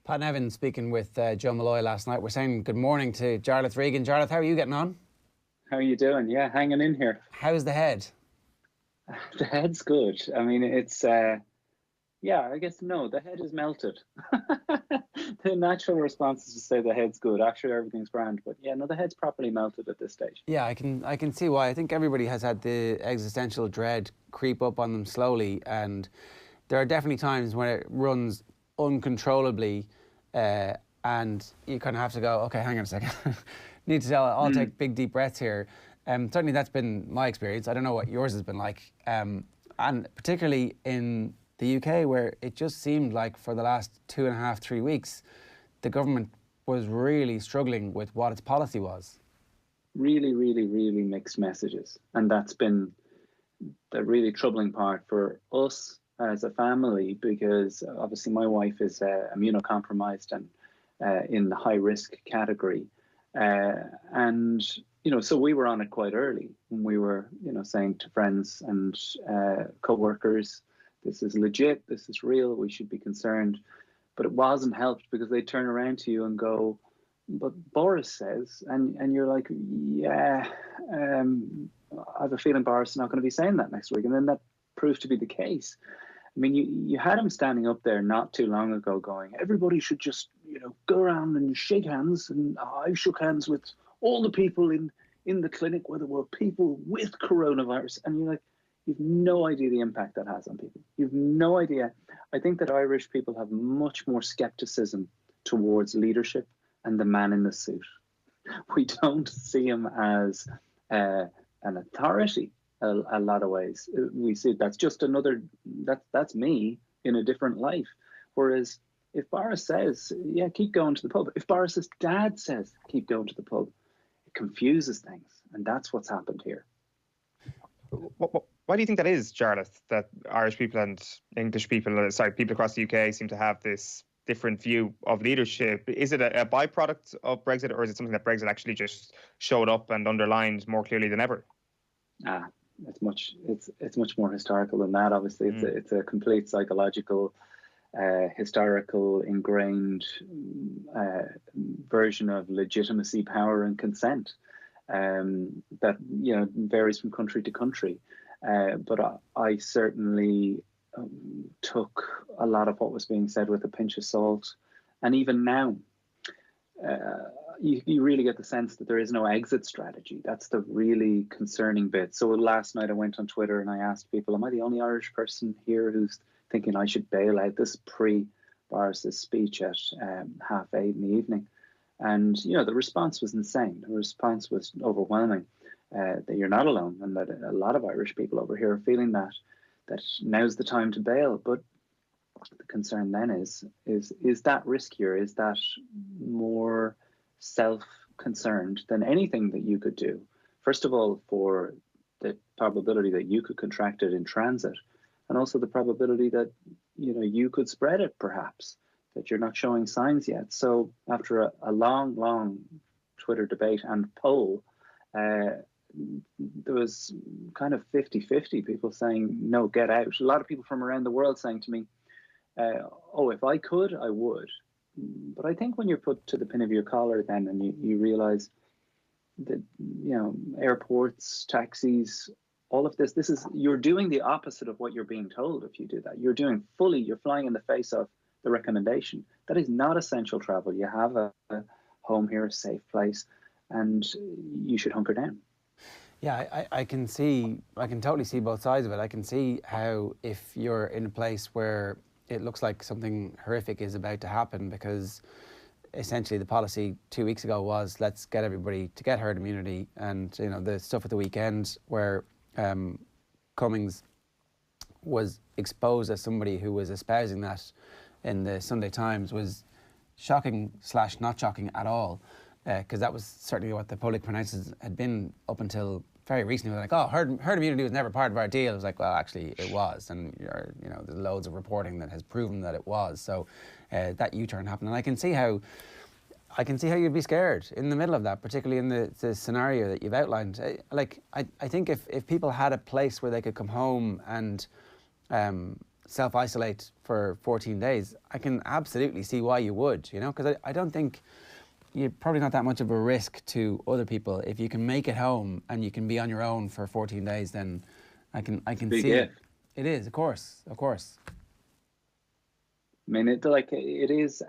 Pat Nevin speaking with Joe Malloy last night. We're saying good morning to Jarlath Regan. Jarlath, how are you getting on? How are you doing? Yeah, hanging in here. How's the head? The head's good. I mean, it's, yeah, I guess no, the head is melted. The natural response is to say the head's good. Actually, everything's grand. But yeah, no, the head's properly melted at this stage. Yeah, I can see why. I think everybody has had the existential dread creep up on them slowly, and there are definitely times when it runs uncontrollably, and you kind of have to go, okay, hang on a second. Need to I'll take big deep breaths here. Certainly that's been my experience. I don't know what yours has been like, and particularly in the UK, where it just seemed like for the last 2.5, 3 weeks, the government was really struggling with what its policy was. Really, really, really mixed messages, and that's been the really troubling part for us as a family, because obviously my wife is immunocompromised and in the high risk category, and so we were on it quite early, and we were saying to friends and co-workers, this is legit, this is real, we should be concerned. But it wasn't helped because they turn around to you and go, but Boris says, and you're like, yeah, I have a feeling Boris is not going to be saying that next week. And then that proved to be the case. I mean, you had him standing up there not too long ago going, everybody should just, go around and shake hands. And I shook hands with all the people in the clinic where there were people with coronavirus. And you're like, you've no idea the impact that has on people. You've no idea. I think that Irish people have much more skepticism towards leadership and the man in the suit. We don't see him as an authority a lot of ways. We see that's just another, that's me in a different life. Whereas if Boris says, yeah, keep going to the pub, if Boris's dad says, keep going to the pub, it confuses things. And that's what's happened here. Why do you think that is, Jarlath, that Irish people and English people, people across the UK seem to have this different view of leadership? Is it a byproduct of Brexit, or is it something that Brexit actually just showed up and underlined more clearly than ever? It's much more historical than that. Obviously, it's a complete psychological, historical, ingrained version of legitimacy, power, and consent that varies from country to country. But I certainly took a lot of what was being said with a pinch of salt. And even now, you really get the sense that there is no exit strategy. That's the really concerning bit. So last night I went on Twitter and I asked people, am I the only Irish person here who's thinking I should bail out? This pre-Boris's speech at 8:30 in the evening. And, the response was insane. The response was overwhelming. That you're not alone, and that a lot of Irish people over here are feeling that now's the time to bail. But the concern then is that riskier? Is that more self-concerned than anything that you could do? First of all, for the probability that you could contract it in transit, and also the probability that you could spread it, perhaps, that you're not showing signs yet. So after a long Twitter debate and poll, there was kind of 50-50 people saying, no, get out. A lot of people from around the world saying to me, if I could, I would. But I think when you're put to the pin of your collar then, and you realize that, airports, taxis, all of this is, you're doing the opposite of what you're being told if you do that. You're flying in the face of the recommendation. That is not essential travel. You have a home here, a safe place, and you should hunker down. Yeah, I can totally see both sides of it. I can see how if you're in a place where it looks like something horrific is about to happen, because essentially the policy 2 weeks ago was let's get everybody to get herd immunity, and the stuff at the weekend where Cummings was exposed as somebody who was espousing that in the Sunday Times was shocking / not shocking at all. Because that was certainly what the public pronounces had been up until very recently. Like, herd immunity was never part of our deal. It was like, well, actually, it was, and there's loads of reporting that has proven that it was. So that U-turn happened, and I can see how you'd be scared in the middle of that, particularly in the scenario that you've outlined. I think if people had a place where they could come home and self-isolate for 14 days, I can absolutely see why you would, you know, because I don't think you're probably not that much of a risk to other people. If you can make it home and you can be on your own for 14 days, then I can Big see if. it is, of course. I mean, it is.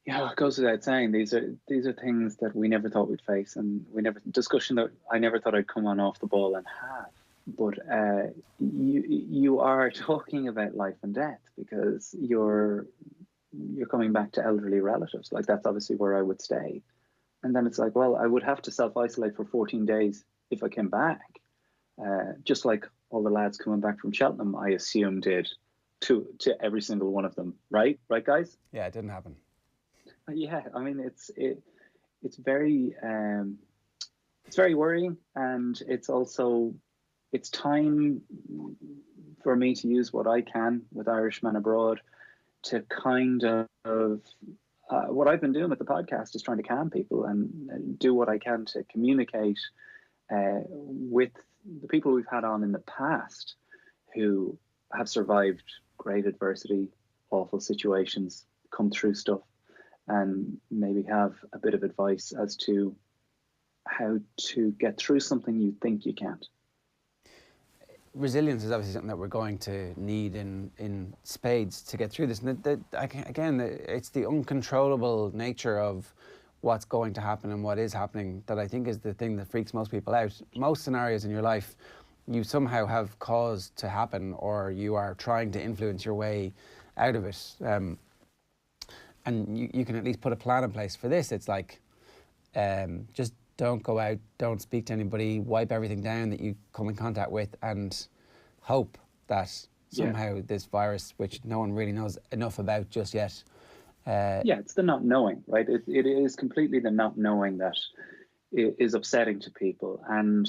Yeah, it goes without saying. These are things that we never thought we'd face, and discussion that I never thought I'd come on off the ball and have. But you are talking about life and death, because you're coming back to elderly relatives. Like, that's obviously where I would stay, and then it's like, well, I would have to self-isolate for 14 days if I came back, just like all the lads coming back from Cheltenham, I assume, did to every single one of them. Right, guys? Yeah, it didn't happen. Yeah, I mean, it's very worrying, and it's time for me to use what I can with Irishman Abroad to kind of what I've been doing with the podcast is trying to calm people and do what I can to communicate with the people we've had on in the past who have survived great adversity, awful situations, come through stuff, and maybe have a bit of advice as to how to get through something you think you can't. Resilience is obviously something that we're going to need in spades to get through this. And again, it's the uncontrollable nature of what's going to happen and what is happening that I think is the thing that freaks most people out. Most scenarios in your life, you somehow have caused to happen, or you are trying to influence your way out of it. And you can at least put a plan in place. For this, it's like, just don't go out, don't speak to anybody, wipe everything down that you come in contact with, and hope that somehow this virus, which no one really knows enough about just yet. It's the not knowing, right? It is completely the not knowing that is upsetting to people. And,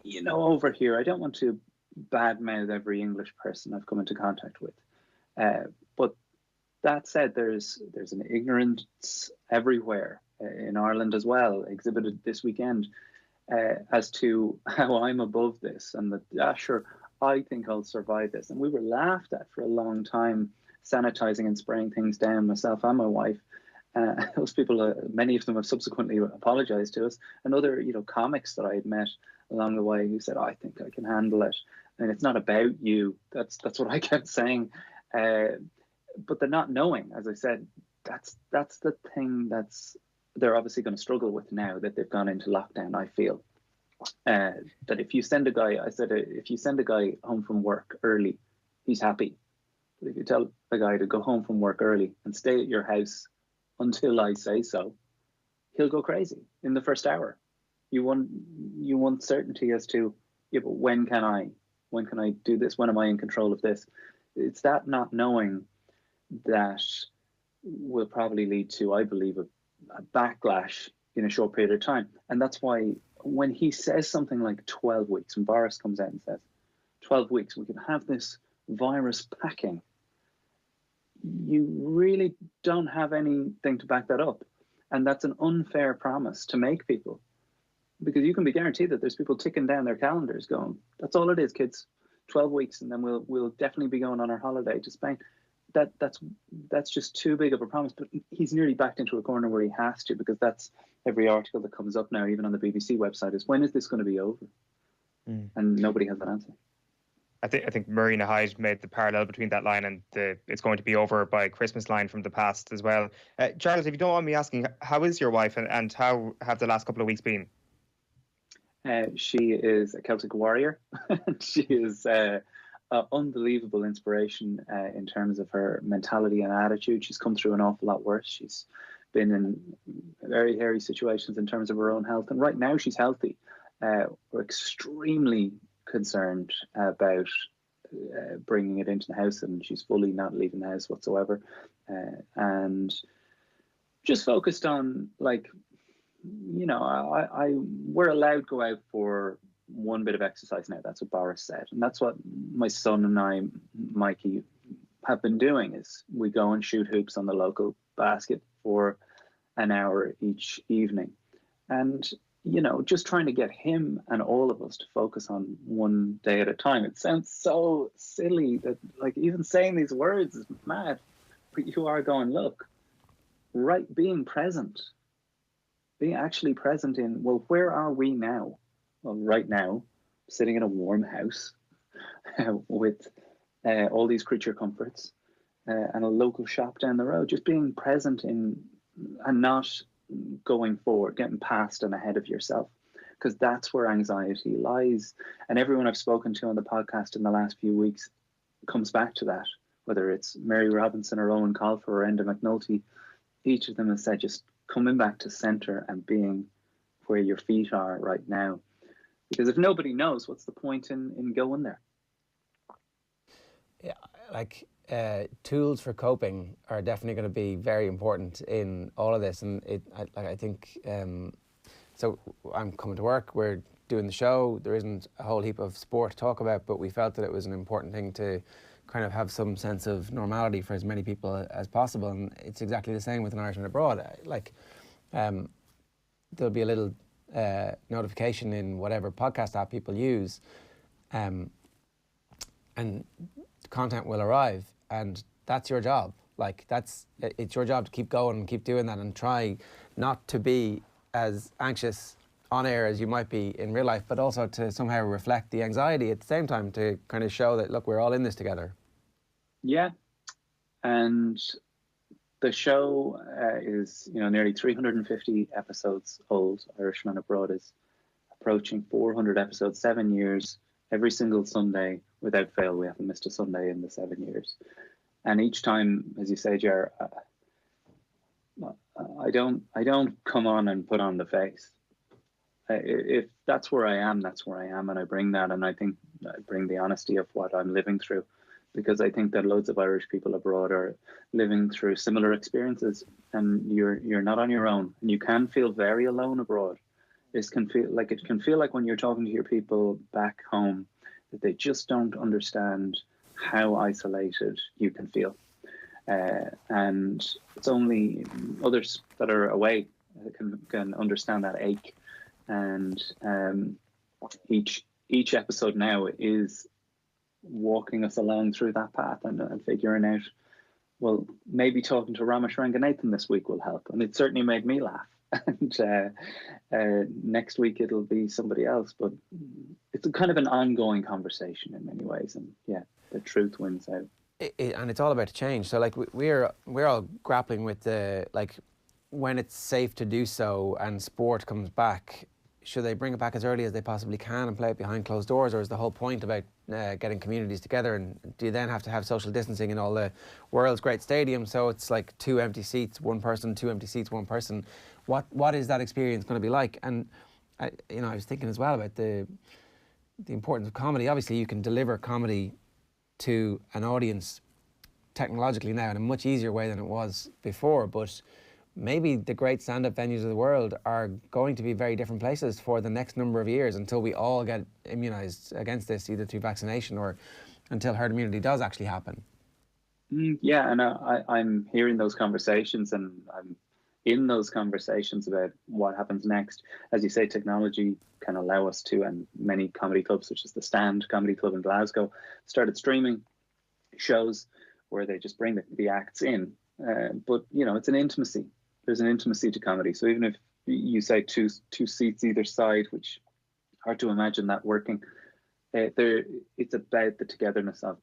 you know, over here, I don't want to badmouth every English person I've come into contact with. But that said, there's an ignorance everywhere, in Ireland as well, exhibited this weekend, as to how I'm above this, and that, sure, I think I'll survive this. And we were laughed at for a long time, sanitizing and spraying things down, myself and my wife. Those people, many of them have subsequently apologized to us, and other, you know, comics that I had met along the way who said, I think I can handle it. And it's not about you. That's what I kept saying. But the not knowing, as I said, that's the thing they're obviously going to struggle with now that they've gone into lockdown. I feel that if you send a guy home from work early, he's happy. But if you tell a guy to go home from work early and stay at your house until I say so, he'll go crazy in the first hour. You want certainty as to, yeah, but when can I do this? When am I in control of this? It's that not knowing that will probably lead to, I believe, a backlash in a short period of time. And that's why when he says something like 12 weeks, when Boris comes out and says 12 weeks, we can have this virus packing, you really don't have anything to back that up. And that's an unfair promise to make people, because you can be guaranteed that there's people ticking down their calendars going, that's all it is, kids, 12 weeks, and then we'll definitely be going on our holiday to Spain. That's just too big of a promise. But he's nearly backed into a corner where he has to, because that's every article that comes up now, even on the BBC website, is when is this going to be over? And nobody has that answer. I think Marina Hyde made the parallel between that line and the it's going to be over by Christmas line from the past as well. Jarlath, if you don't mind me asking, how is your wife, and how have the last couple of weeks been? She is a Celtic warrior. She is unbelievable inspiration in terms of her mentality and attitude. She's come through an awful lot worse. She's been in very hairy situations in terms of her own health, and right now she's healthy. We're extremely concerned about bringing it into the house, and she's fully not leaving the house whatsoever, and just focused on, like, you know, we're allowed to go out for one bit of exercise now. That's what Boris said, and that's what my son and I, Mikey, have been doing. Is we go and shoot hoops on the local basket for an hour each evening, and just trying to get him and all of us to focus on one day at a time. It sounds so silly that, like, even saying these words is mad, but you are going, look, right, being present, being actually present in, well, where are we now? Well, right now, sitting in a warm house with all these creature comforts and a local shop down the road, just being present in and not going forward, getting past and ahead of yourself, because that's where anxiety lies. And everyone I've spoken to on the podcast in the last few weeks comes back to that, whether it's Mary Robinson or Owen Colfer or Enda McNulty. Each of them has said just coming back to center and being where your feet are right now. Because if nobody knows, what's the point in going there? Yeah, like tools for coping are definitely going to be very important in all of this. And I think, so I'm coming to work, we're doing the show, there isn't a whole heap of sport to talk about, but we felt that it was an important thing to kind of have some sense of normality for as many people as possible. And it's exactly the same with An Irishman Abroad. Like, there'll be a little notification in whatever podcast app people use, and content will arrive, and that's your job. Like, it's your job to keep going and keep doing that, and try not to be as anxious on air as you might be in real life, but also to somehow reflect the anxiety at the same time, to kind of show that, look, we're all in this together. Yeah, and the show is nearly 350 episodes old. Irishman Abroad is approaching 400 episodes, 7 years, every single Sunday without fail. We haven't missed a Sunday in the 7 years. And each time, as you say, Jar, I don't come on and put on the face. If that's where I am, that's where I am, and I bring that, and I think I bring the honesty of what I'm living through, because I think that loads of Irish people abroad are living through similar experiences, and you're not on your own, and you can feel very alone abroad. It can feel like when you're talking to your people back home that they just don't understand how isolated you can feel. And it's only others that are away that can understand that ache. And each episode now is walking us along through that path and figuring out, well, maybe talking to Ramesh Ranganathan this week will help. And it certainly made me laugh. And next week it'll be somebody else, but it's a kind of an ongoing conversation in many ways. And yeah, the truth wins out. And it's all about change. So like we're all grappling with the, like, when it's safe to do so and sport comes back, should they bring it back as early as they possibly can and play it behind closed doors, or is the whole point about getting communities together? And do you then have to have social distancing in all the world's great stadiums, so it's like 2 empty seats, one person, 2 empty seats, one person? What is that experience going to be like? And I was thinking as well about the importance of comedy. Obviously, you can deliver comedy to an audience technologically now in a much easier way than it was before, but maybe the great stand-up venues of the world are going to be very different places for the next number of years until we all get immunised against this, either through vaccination or until herd immunity does actually happen. Yeah, and I'm hearing those conversations, and I'm in those conversations about what happens next. As you say, technology can allow us to, and many comedy clubs, such as the Stand Comedy Club in Glasgow, started streaming shows where they just bring the acts in. But, it's an intimacy. There's an intimacy to comedy. So even if you say two seats either side, which hard to imagine that working, it's about the togetherness of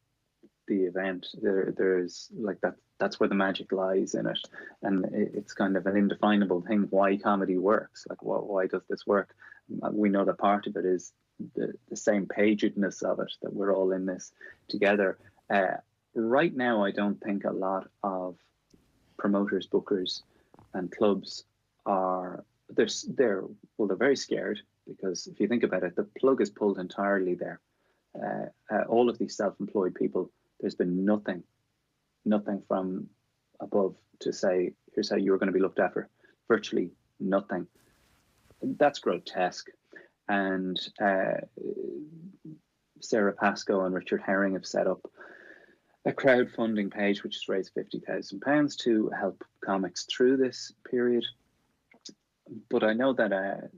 the event. There's like that's where the magic lies in it, and it's kind of an indefinable thing why comedy works. Like, why does this work? We know that part of it is the same pagedness of it, that we're all in this together. Right now, I don't think a lot of promoters, bookers, and clubs they're very scared, because if you think about it, the plug is pulled entirely there. All of these self-employed people, there's been nothing from above to say, here's how you're going to be looked after. Virtually nothing. That's grotesque. And Sarah Pascoe and Richard Herring have set up a crowdfunding page which has raised £50,000 to help comics through this period. but I know that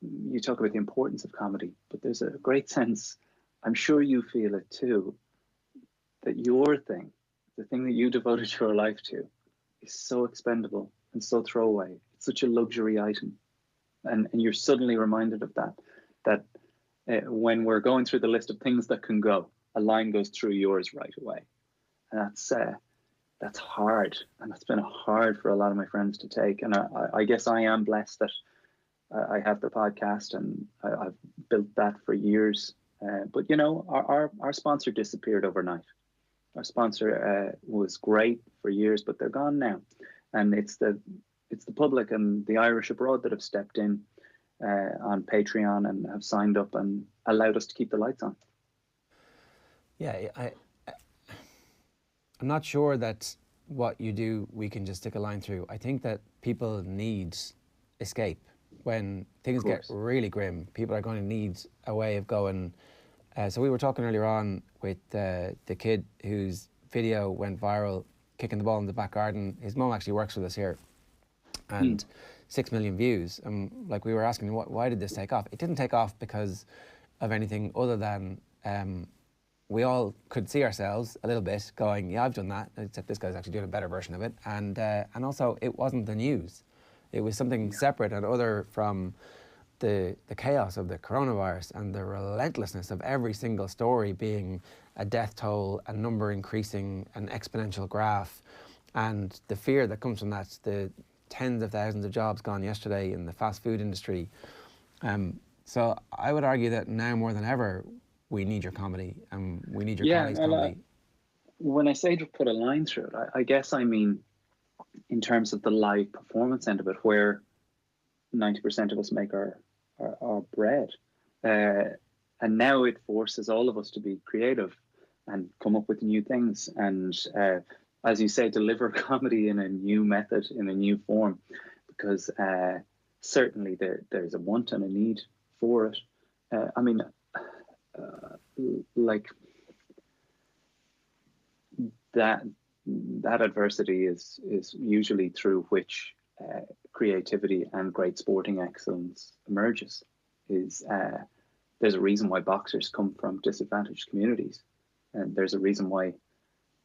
you talk about the importance of comedy, but there's a great sense, I'm sure you feel it too, that your thing, the thing that you devoted your life to, is so expendable and so throwaway. It's such a luxury item. And you're suddenly reminded of that when we're going through the list of things that can go, a line goes through yours right away. And that's hard. And that's been hard for a lot of my friends to take. And I guess I am blessed that I have the podcast, and I've built that for years. But you know, our sponsor disappeared overnight. Our sponsor was great for years, but they're gone now. And it's the public and the Irish abroad that have stepped in on Patreon and have signed up and allowed us to keep the lights on. Yeah, I'm not sure that what you do we can just stick a line through. I think that people need escape. When things get really grim, people are going to need a way of going. So we were talking earlier on with the kid whose video went viral, kicking the ball in the back garden. His mum actually works with us here, and 6 million views. And like we were asking, why did this take off? It didn't take off because of anything other than we all could see ourselves a little bit going, yeah, I've done that, except this guy's actually doing a better version of it. And also, it wasn't the news. It was something separate and other from the chaos of the coronavirus and the relentlessness of every single story being a death toll, a number increasing, an exponential graph, and the fear that comes from that, the tens of thousands of jobs gone yesterday in the fast food industry. So I would argue that now more than ever, we need your comedy, and we need your colleagues' comedy. When I say to put a line through it, I guess I mean in terms of the live performance end of it, where 90% of us make our bread. And now it forces all of us to be creative and come up with new things. And as you say, deliver comedy in a new method, in a new form, because certainly there's a want and a need for it. I mean, like that adversity is usually through which creativity and great sporting excellence emerges. There's a reason why boxers come from disadvantaged communities, and there's a reason why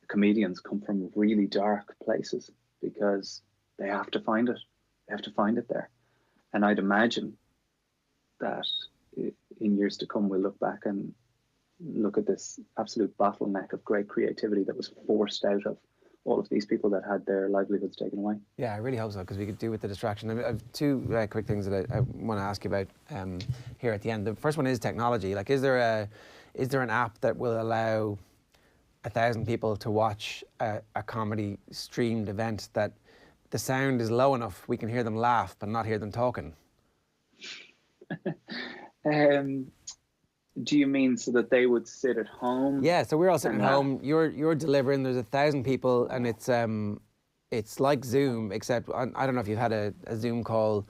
comedians come from really dark places, because they have to find it. They have to find it there. And I'd imagine that in years to come, we'll look back and look at this absolute bottleneck of great creativity that was forced out of all of these people that had their livelihoods taken away. Yeah, I really hope so, because we could do with the distraction. I have two quick things that I want to ask you about here at the end. The first one is technology. Like, is there an app that will allow 1,000 people to watch a comedy streamed event that the sound is low enough we can hear them laugh but not hear them talking? Do you mean so that they would sit at home? Yeah, so we're all sitting at home. You're delivering. There's 1,000 people, and it's like Zoom, except I don't know if you've had a Zoom call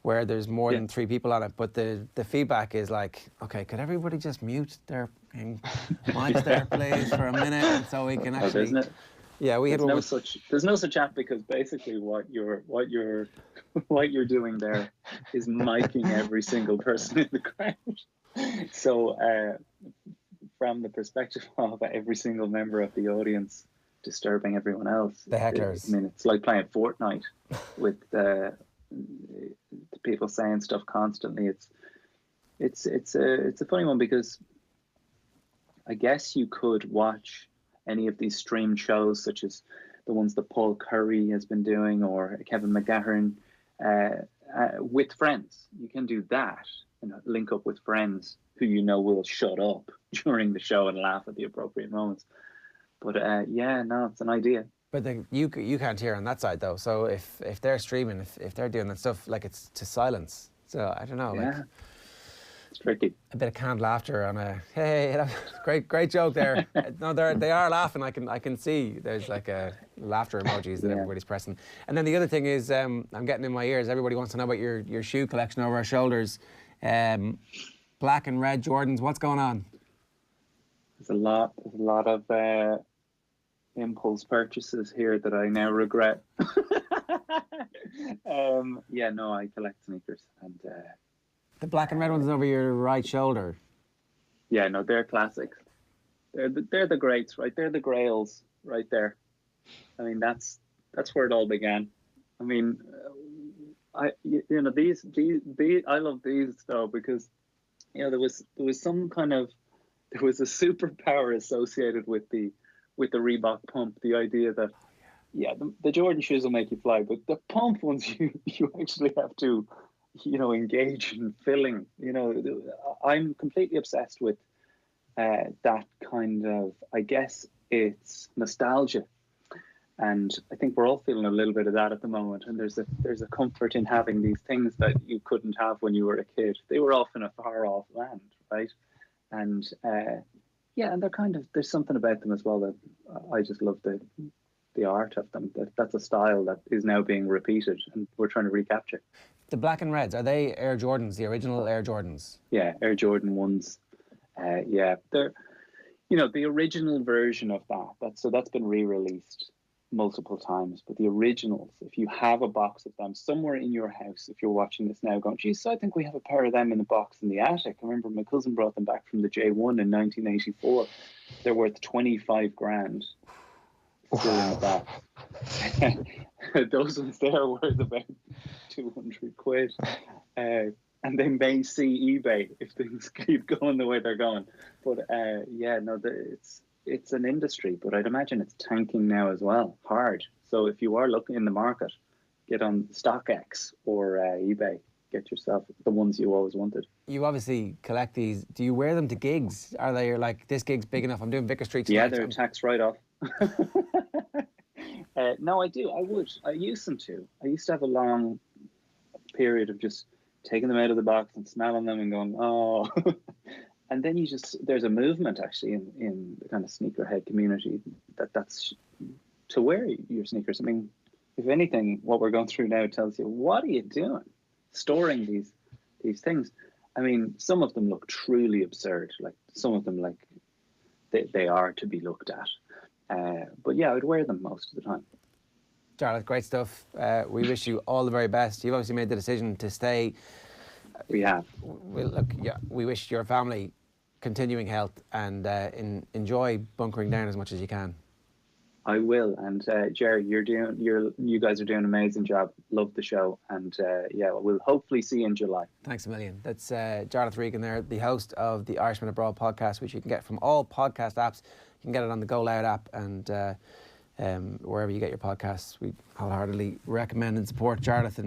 where there's more than 3 people on it, but the feedback is like, okay, could everybody just mute their mics there, please, for a minute, and so we can actually. Isn't it? Yeah, we there's no such app, because basically what you're doing there is miking every single person in the crowd. So from the perspective of every single member of the audience disturbing everyone else, the hecklers. I mean, it's like playing Fortnite with the people saying stuff constantly. It's a funny one, because I guess you could watch any of these streamed shows, such as the ones that Paul Curry has been doing, or Kevin McGahern, with friends. You can do that, link up with friends who you know will shut up during the show and laugh at the appropriate moments. But it's an idea. But you can't hear on that side though. So if they're streaming, if they're doing that stuff, like, it's to silence. So I don't know. Yeah. Like, it's tricky. A bit of canned laughter on a hey, great joke there. No, they are laughing. I can see there's like a laughter emojis that everybody's pressing. And then the other thing is, I'm getting in my ears. Everybody wants to know about your shoe collection over our shoulders. Black and red Jordans. What's going on? There's a lot of impulse purchases here that I now regret. Yeah, no, I collect sneakers, and The black and red ones over your right shoulder. yeah, no, they're classics. They're the greats, right? They're the grails, right there. I mean, that's where it all began. I mean, these I love these though, because there was there was a superpower associated with the Reebok pump. The idea that the Jordan shoes will make you fly, but the pump ones you actually have to engage in filling. I'm completely obsessed with that kind of, I guess it's nostalgia. And I think we're all feeling a little bit of that at the moment. And there's a comfort in having these things that you couldn't have when you were a kid. They were off in a far off land, right? And and they're there's something about them as well that I just love the art of them. That's a style that is now being repeated, and we're trying to recapture. The black and reds, are they Air Jordans, the original Air Jordans? Yeah, Air Jordan 1s. They're the original version of that's been re-released multiple times, but the originals, if you have a box of them somewhere in your house, if you're watching this now going, geez, I think we have a pair of them in the box in the attic. I remember my cousin brought them back from the J1 in 1984. They're worth 25 grand still in the box. Those ones there are worth about 200 quid. And they may see eBay if things keep going the way they're going. But it's an industry, but I'd imagine it's tanking now as well, hard. So if you are looking in the market, get on StockX or eBay. Get yourself the ones you always wanted. You obviously collect these. Do you wear them to gigs? Are they like, this gig's big enough, I'm doing Vicar Street tonight? Yeah, they're tax write-off. No, I do. I used them to. I used to have a long period of just taking them out of the box and smelling them and going, oh. And then there's a movement actually in the kind of sneakerhead community that's to wear your sneakers. I mean, if anything, what we're going through now tells you, what are you doing storing these things? I mean, some of them look truly absurd. Like some of them, like they are to be looked at. But yeah, I'd wear them most of the time. Jarlath, great stuff. We wish you all the very best. You've obviously made the decision to stay. We have. We wish your family continuing health and enjoy bunkering down as much as you can. I will. And Jerry, you guys are doing an amazing job. Love the show, and we'll hopefully see you in July. Thanks a million. That's Jarlath Regan there, the host of the Irishman Abroad podcast, which you can get from all podcast apps. You can get it on the Go Loud app and wherever you get your podcasts. We wholeheartedly recommend and support Jarlath.